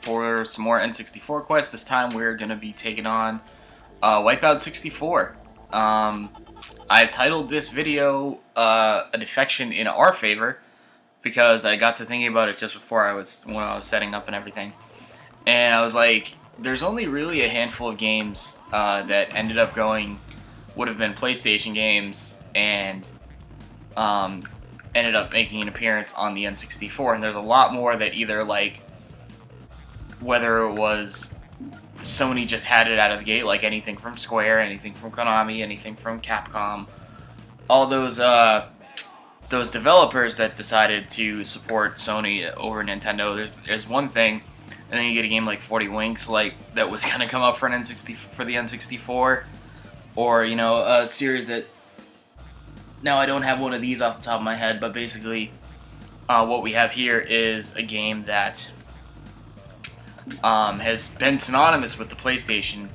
for some more N64 quests. This time we're going to be taking on Wipeout 64. I've titled this video a defection in our favor because I got to thinking about it just before when I was setting up and everything. And I was like, there's only really a handful of games that ended up would have been PlayStation games and ended up making an appearance on the N64, and there's a lot more that either, like, whether it was Sony just had it out of the gate, like anything from Square, anything from Konami, anything from Capcom, all those developers that decided to support Sony over Nintendo. There's one thing, and then you get a game like 40 Winks, like, that was gonna come out for the N64, or, you know, a series that, now I don't have one of these off the top of my head, but basically what we have here is a game that has been synonymous with the PlayStation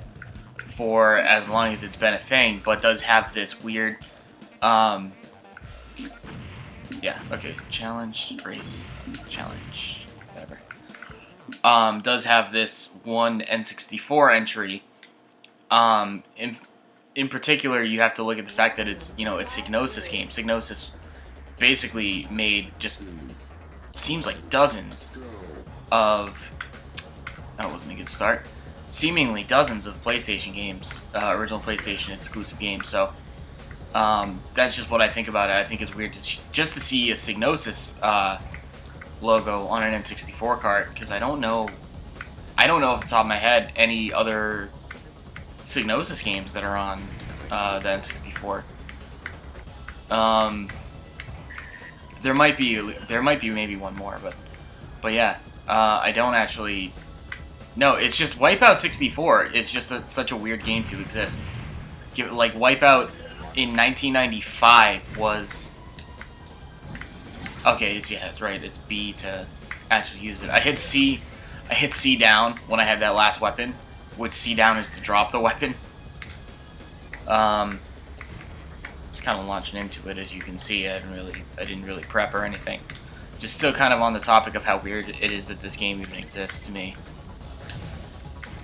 for as long as it's been a thing, but does have this weird, yeah, okay, challenge, race, challenge, whatever, does have this one N64 entry. In particular, you have to look at the fact that it's, you know, it's Psygnosis game. Psygnosis basically made seems like dozens of, that wasn't a good start, seemingly dozens of PlayStation games, original PlayStation exclusive games. So that's just what I think about it. I think it's weird just to see a Psygnosis logo on an N64 cart, because I don't know off the top of my head any other Psygnosis games that are on the N64. There might be maybe one more, but yeah, I don't actually. No, it's just Wipeout 64. It's just such a weird game to exist. Like, Wipeout in 1995 was. Okay, yeah, that's right. It's B to actually use it. I hit C down when I had that last weapon, which C down is to drop the weapon. Just kind of launching into it, as you can see. I didn't really prep or anything. Just still kind of on the topic of how weird it is that this game even exists to me.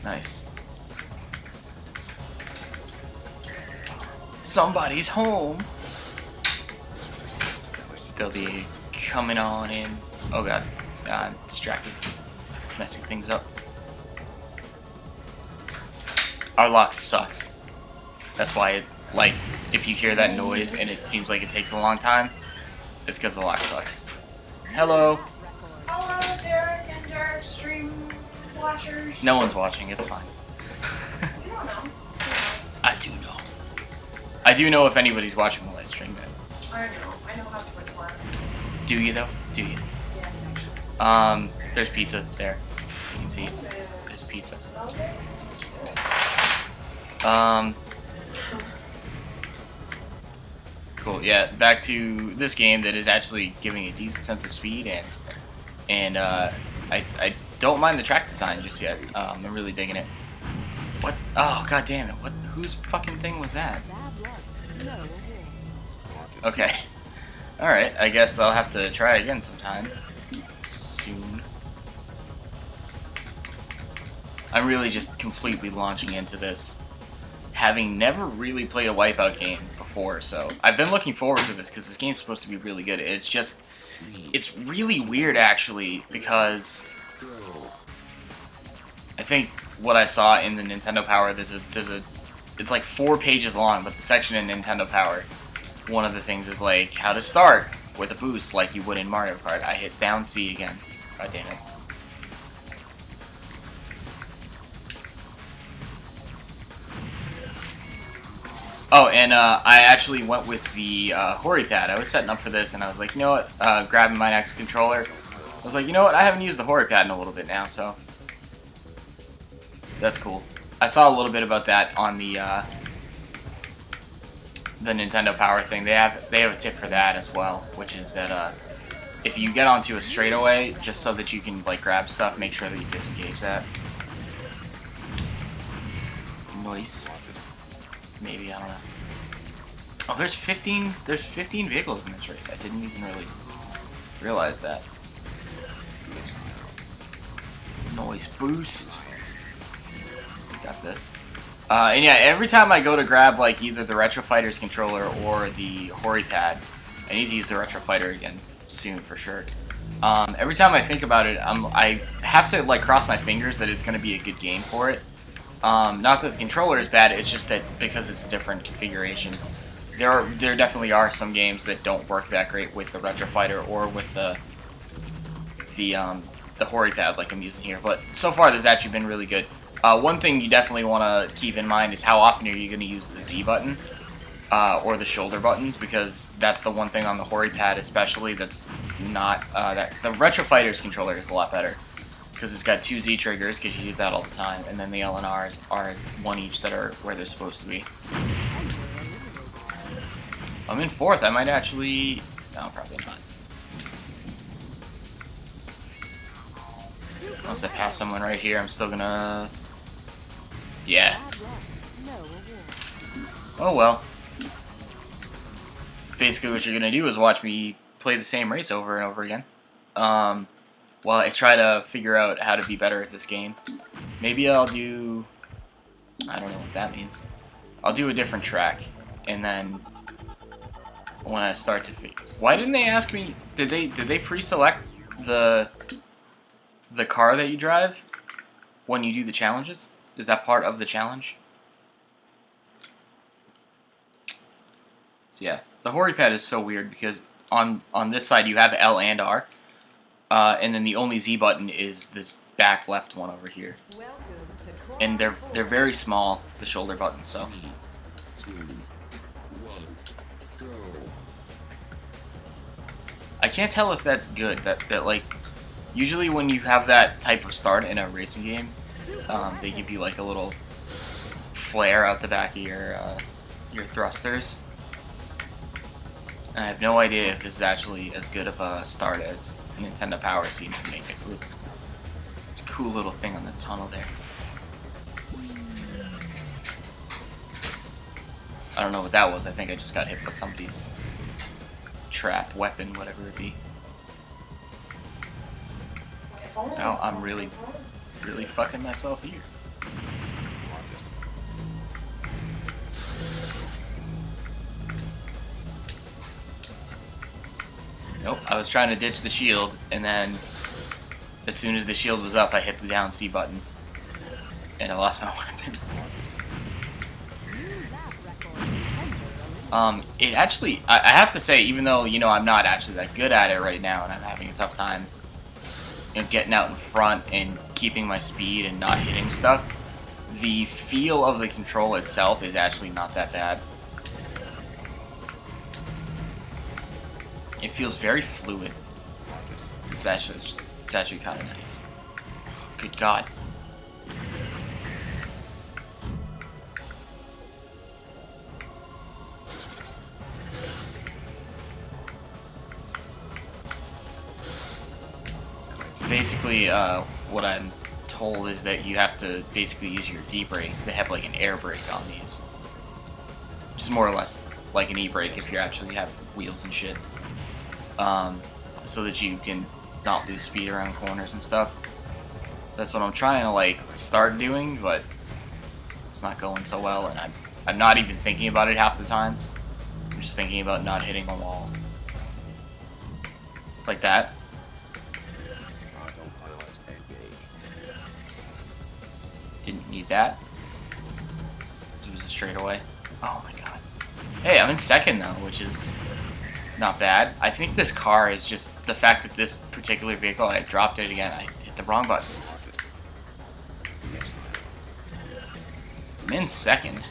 Nice. Somebody's home. They'll be coming on in. Oh god, I'm distracted, messing things up. Our lock sucks. That's why it, like, if you hear that noise and it seems like it takes a long time, it's because the lock sucks. Hello. Hello, Derek and our stream watchers. No one's watching, it's fine. You don't know. I do know. I do know if anybody's watching while I stream it. I know how Twitch works. Do you, though? Do you? Yeah, actually. There's pizza there. You can see it. There's pizza. Cool, yeah, back to this game that is actually giving a decent sense of speed, and I don't mind the track design just yet. I'm really digging it. What? Oh, god damn it. What? Whose fucking thing was that? Okay. Alright, I guess I'll have to try again sometime. Soon. I'm really just completely launching into this, having never really played a Wipeout game before, so I've been looking forward to this because this game's supposed to be really good. It's really weird actually, because I think what I saw in the Nintendo Power, it's like 4 pages long, but the section in Nintendo Power, one of the things is like how to start with a boost like you would in Mario Kart. I hit down C again. God damn it. Oh, and I actually went with the Hori pad. I was setting up for this, and I was like, you know what? Grabbing my next controller. I was like, you know what? I haven't used the Hori pad in a little bit now, so that's cool. I saw a little bit about that on the Nintendo Power thing. They have a tip for that as well, which is that if you get onto a straightaway, just so that you can, like, grab stuff, make sure that you disengage that. Nice. Maybe, I don't know. Oh, there's 15 vehicles in this race. I didn't even really realize that. Noise boost. Got this. And yeah, every time I go to grab like either the Retro Fighter's controller or the Hori pad, I need to use the Retro Fighter again soon for sure. Every time I think about it, I have to like cross my fingers that it's going to be a good game for it. Not that the controller is bad, it's just that because it's a different configuration. There definitely are some games that don't work that great with the Retro Fighter or with the Hori pad like I'm using here. But so far, this has actually been really good. One thing you definitely want to keep in mind is how often are you going to use the Z button or the shoulder buttons, because that's the one thing on the Hori pad especially that's not that the Retro Fighter's controller is a lot better because it's got 2 Z triggers because you use that all the time, and then the LNRs are 1 each that are where they're supposed to be. I'm in 4th. I might actually... No, probably not. Once I pass someone right here, I'm still gonna... Yeah. Oh well. Basically what you're gonna do is watch me play the same race over and over again. While I try to figure out how to be better at this game. Maybe I'll do... I don't know what that means. I'll do a different track, and then when I start to figure... Why didn't they ask me... Did they pre-select the car that you drive when you do the challenges? Is that part of the challenge? So yeah, the Hori pad is so weird because on this side you have L and R, and then the only Z button is this back left one over here. And they're very small, the shoulder buttons, so. I can't tell if that's good. That like, usually when you have that type of start in a racing game, they give you like a little flare out the back of your thrusters. And I have no idea if this is actually as good of a start as Nintendo Power seems to make it. Ooh, it's a cool little thing on the tunnel there. I don't know what that was. I think I just got hit with somebody's trap, weapon, whatever it be. Now I'm really fucking myself here. Nope, I was trying to ditch the shield, and then as soon as the shield was up, I hit the down C button, and I lost my weapon. It actually, I have to say, even though, you know, I'm not actually that good at it right now, and I'm having a tough time, you know, getting out in front and keeping my speed and not hitting stuff, the feel of the control itself is actually not that bad. It feels very fluid. It's actually kind of nice. Good God. Basically, what I'm told is that you have to basically use your e-brake. They have like an air brake on these, which is more or less like an e-brake if you actually have wheels and shit, so that you can not lose speed around corners and stuff. That's what I'm trying to like start doing, but it's not going so well, and I'm not even thinking about it half the time. I'm just thinking about not hitting a wall like that. Didn't need that. It was a straightaway. Oh my God. Hey, I'm in 2nd though, which is not bad. I think this car is just the fact that this particular vehicle, I dropped it again. I hit the wrong button. I'm in 2nd.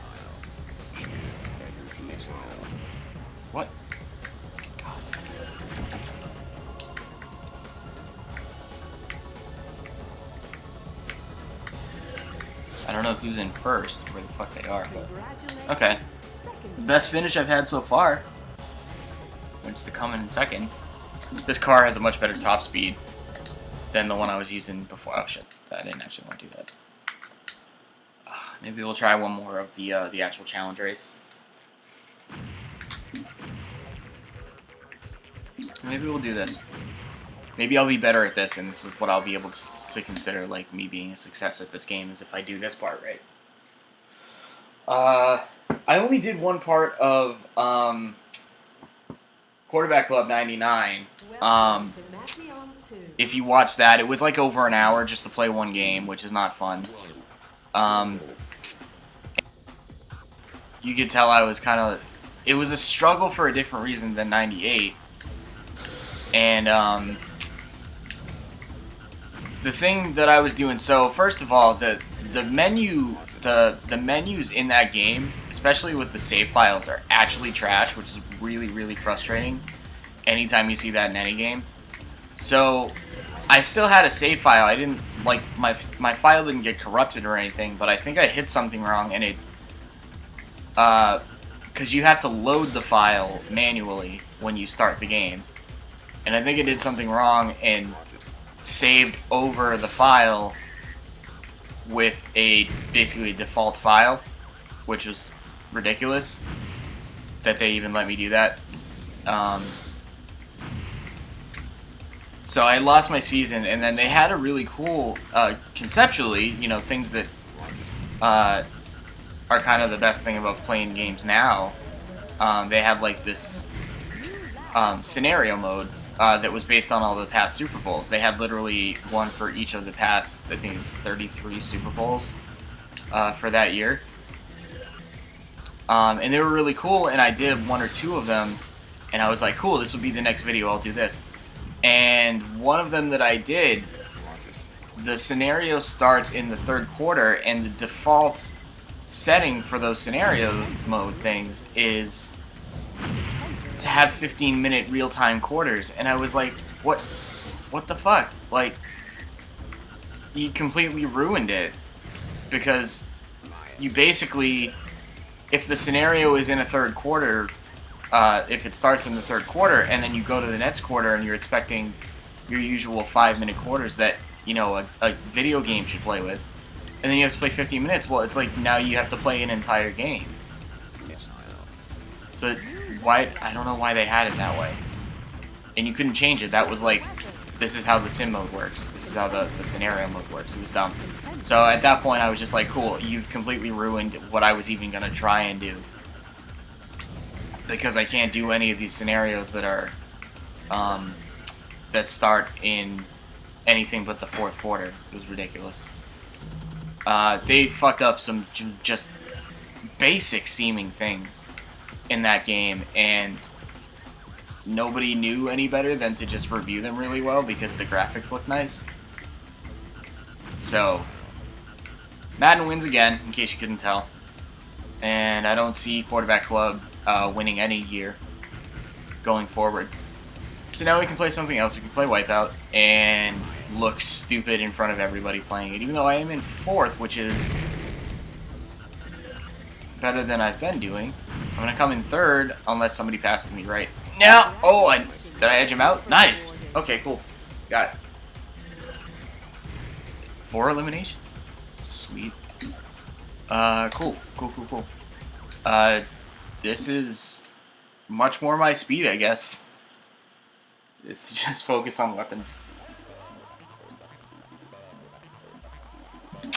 What? Good God. I don't know who's in 1st, where the fuck they are, but okay. Best finish I've had so far. It's to come in 2nd. This car has a much better top speed than the one I was using before. Oh shit, I didn't actually want to do that. Maybe we'll try one more of the actual challenge race. Maybe we'll do this. Maybe I'll be better at this, and this is what I'll be able to consider like me being a success at this game, is if I do this part right. I only did one part of Quarterback Club 99. If you watch that, it was like over an hour just to play one game, which is not fun. You could tell I was kind of... It was a struggle for a different reason than 98. And, the thing that I was doing... So, first of all, the menus in that game, especially with the save files, are actually trash, which is really, really frustrating anytime you see that in any game. So, I still had a save file. I didn't, like, my file didn't get corrupted or anything, but I think I hit something wrong, and it, because you have to load the file manually when you start the game. And I think it did something wrong and saved over the file with a basically default file, which was ridiculous that they even let me do that. So I lost my season, and then they had a really cool, conceptually, you know, things that are kind of the best thing about playing games now. They had like this scenario mode that was based on all the past Super Bowls. They had literally one for each of the past, I think it's 33 Super Bowls for that year. And they were really cool, and I did one or two of them, and I was like, cool, this will be the next video, I'll do this. And one of them that I did, the scenario starts in the third quarter, and the default setting for those scenario mode things is to have 15-minute real-time quarters. And I was like, what the fuck? Like, you completely ruined it. Because you basically, if the scenario is in a third quarter, if it starts in the third quarter and then you go to the next quarter and you're expecting your usual 5-minute quarters that, you know, a video game should play with, and then you have to play 15 minutes, well, it's like now you have to play an entire game. So why, I don't know why they had it that way. And you couldn't change it. That was like, this is how the sim mode works. This is how the scenario mode works. It was dumb. So at that point I was just like, cool, you've completely ruined what I was even going to try and do. Because I can't do any of these scenarios that are, that start in anything but the fourth quarter. It was ridiculous. They fucked up some just basic seeming things in that game, and nobody knew any better than to just review them really well because the graphics look nice. So, Madden wins again, in case you couldn't tell. And I don't see Quarterback Club winning any year going forward. So now we can play something else. We can play Wipeout and look stupid in front of everybody playing it, even though I am in fourth, which is better than I've been doing. I'm going to come in third unless somebody passes me right now. Oh, did I edge him out? Nice. Okay, cool. Got it. 4 eliminations. Sweet. Cool. This is much more my speed, I guess. Is to just focus on weapons.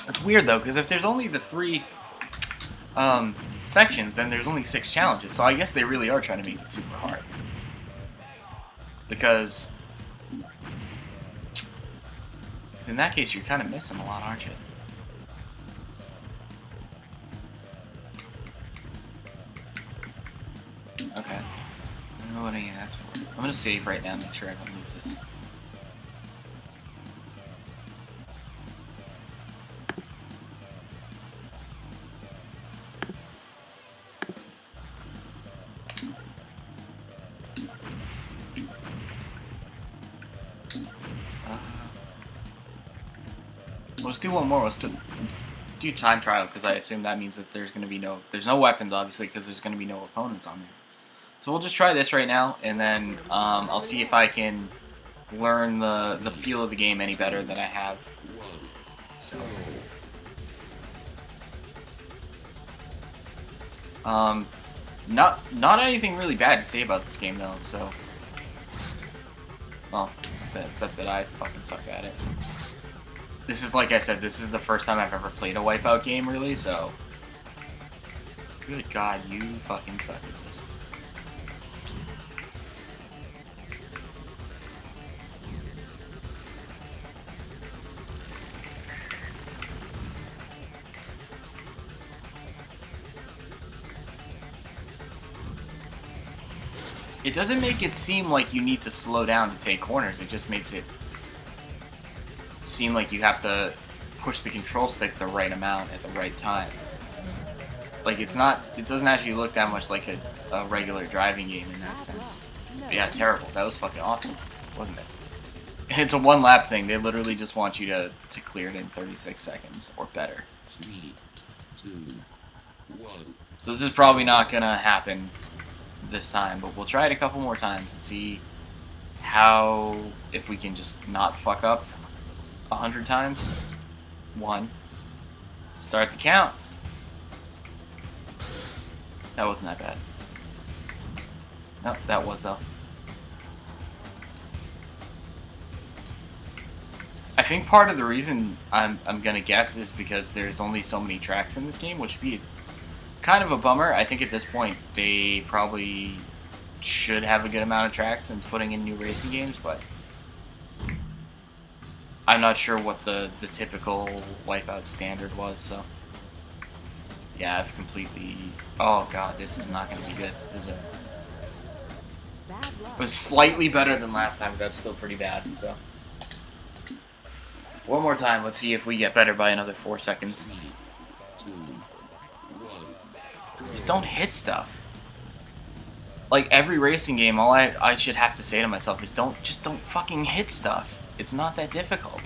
It's weird though, because if there's only the 3 sections, then there's only 6 challenges. So I guess they really are trying to make it super hard. Because in that case, you're kind of missing a lot, aren't you? Okay. I don't know what any of that's for. I'm gonna save right now, make sure I don't lose this. Let's do one more. Let's do time trial, because I assume that means that there's no weapons, obviously, because there's gonna be no opponents on there. So we'll just try this right now, and then I'll see if I can learn the feel of the game any better than I have. So, not anything really bad to say about this game though. So, well, except that I fucking suck at it. This is, like I said, this is the first time I've ever played a Wipeout game, really, so... Good God, you fucking suck at this. It doesn't make it seem like you need to slow down to take corners. It just makes it seem like you have to push the control stick the right amount at the right time. Like, it's not... It doesn't actually look that much like a regular driving game in that sense. But yeah, terrible. That was fucking awful, wasn't it? And it's a one-lap thing. They literally just want you to clear it in 36 seconds or better. 3, 2, 1. So this is probably not gonna happen this time, but we'll try it a couple more times and see how, if we can just not fuck up 100 times. 1. Start the count. That wasn't that bad. No, that was though. I think part of the reason I'm gonna guess is because there's only so many tracks in this game, which would be kind of a bummer. I think at this point they probably should have a good amount of tracks and putting in new racing games, but I'm not sure what the typical Wipeout standard was, so yeah, I've completely... Oh god, this is not going to be good, is it? It was slightly better than last time, but that's still pretty bad, so... One more time, let's see if we get better by another 4 seconds. 3, 2, 1. Just don't hit stuff. Like, every racing game, all I should have to say to myself is just don't fucking hit stuff. It's not that difficult.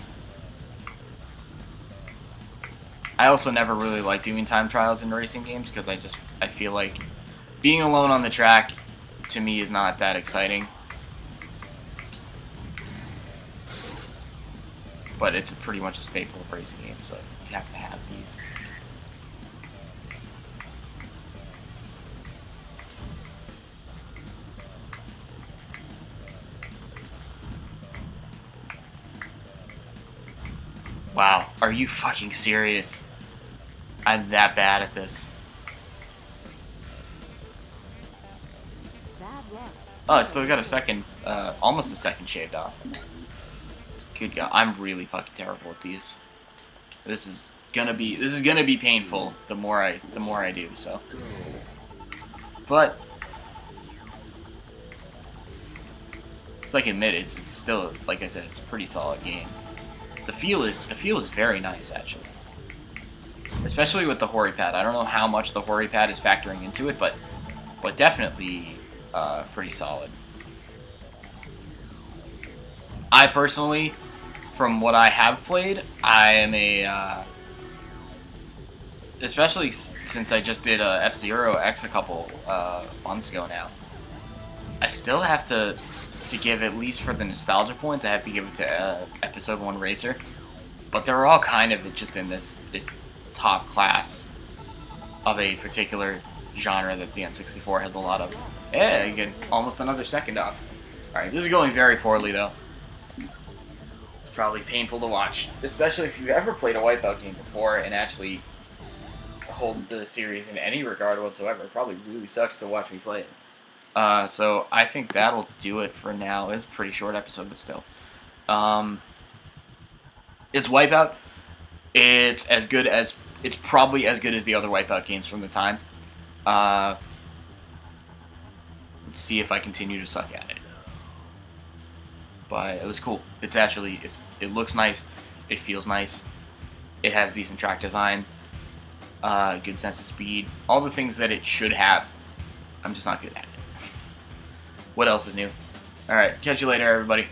I also never really like doing time trials in racing games because I feel like being alone on the track to me is not that exciting. But it's pretty much a staple of racing games, so you have to have these. Wow, are you fucking serious? I'm that bad at this. Oh, I still got a second, almost a second shaved off. Good God, I'm really fucking terrible at these. This is gonna be painful the more I do, so. But it's like admit it's still, like I said, it's a pretty solid game. The feel is very nice, actually. Especially with the Hori pad. I don't know how much the Hori pad is factoring into it, but definitely pretty solid. I personally, from what I have played, I am a especially since I just did F-Zero X a couple months ago now. I still have to give, at least for the nostalgia points, I have to give it to Episode 1 Racer. But they're all kind of just in this top class of a particular genre that the N64 has a lot of. Yeah, again, almost another second off. Alright, this is going very poorly though. It's probably painful to watch. Especially if you've ever played a Wipeout game before and actually hold the series in any regard whatsoever. It probably really sucks to watch me play it. So I think that'll do it for now. It's a pretty short episode, but still. It's Wipeout. It's probably as good as the other Wipeout games from the time. Let's see if I continue to suck at it. But it was cool. It looks nice. It feels nice. It has decent track design. Good sense of speed. All the things that it should have. I'm just not good at it. What else is new? Alright, catch you later, everybody.